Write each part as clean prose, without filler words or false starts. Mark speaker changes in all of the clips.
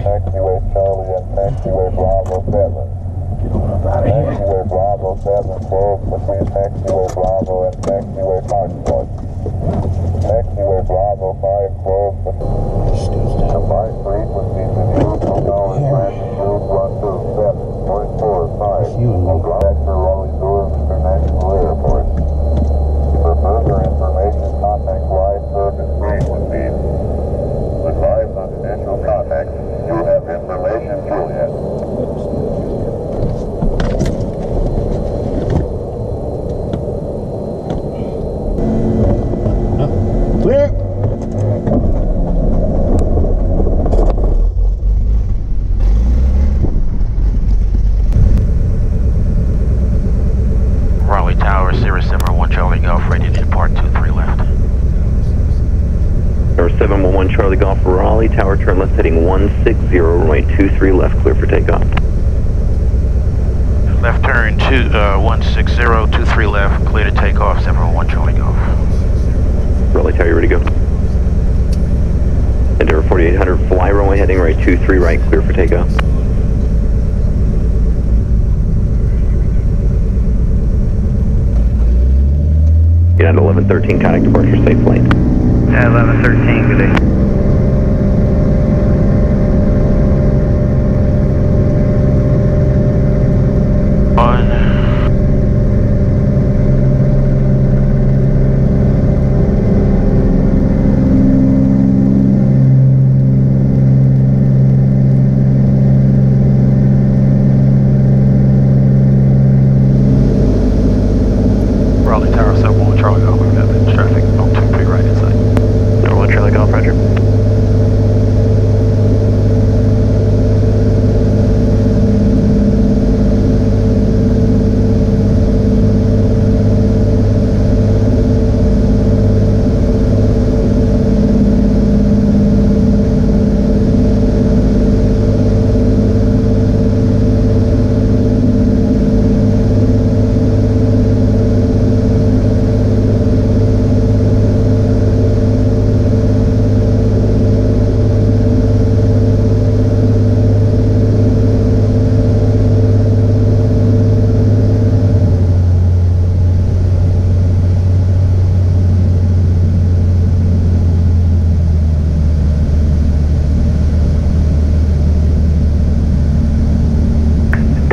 Speaker 1: Taxiway Charlie and Taxiway Bravo 7. Taxiway Bravo 7 closed between Taxiway Bravo and Taxiway Foxtrot. Taxiway Bravo 5 closed between... Combined frequencies in use from now in transit use 127.45. Director Raleigh Durham International Airport. For further information, contact live service frequencies. Advise on initial contact. You have information, Juliet.
Speaker 2: Clear.
Speaker 3: Raleigh Tower, Sierra 701 Charlie Golf, ready to depart 23 left.
Speaker 4: Sierra 711 Charlie Golf, Raleigh Tower, turn left heading 160, runway 23 left, clear for takeoff.
Speaker 3: Left turn 160, 23 left, clear to take off, 701 Charlie Golf.
Speaker 4: Raleigh Tower, you ready to go? Endeavour 4800, fly runway heading right 23 right, clear for takeoff. United 1113, contact departure, safe flight.
Speaker 5: Yeah, 1113, good day.
Speaker 3: Raleigh Tower, 701 Charlie Golf, we've got the traffic on 23 right inside.
Speaker 5: Normal Charlie Golf, roger.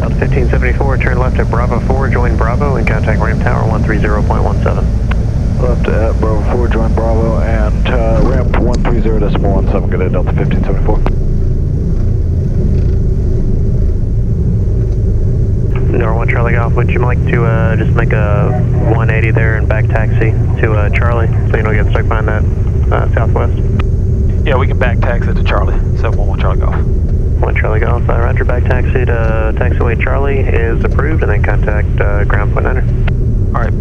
Speaker 5: Delta 1574, turn left at Bravo 4, join Bravo, and contact ramp tower 130.17.
Speaker 2: Left at Bravo 4, join Bravo, and ramp 130.17. Good day, Delta 1574.
Speaker 5: Normal Charlie Golf, would you like to just make a 180 there and back taxi to Charlie so you don't get stuck behind that southwest?
Speaker 3: Yeah, we can back taxi to Charlie, 711 Charlie Golf.
Speaker 5: 1 Charlie Golf, Roger, back taxi to taxiway Charlie is approved, and then contact ground point under.
Speaker 3: All right.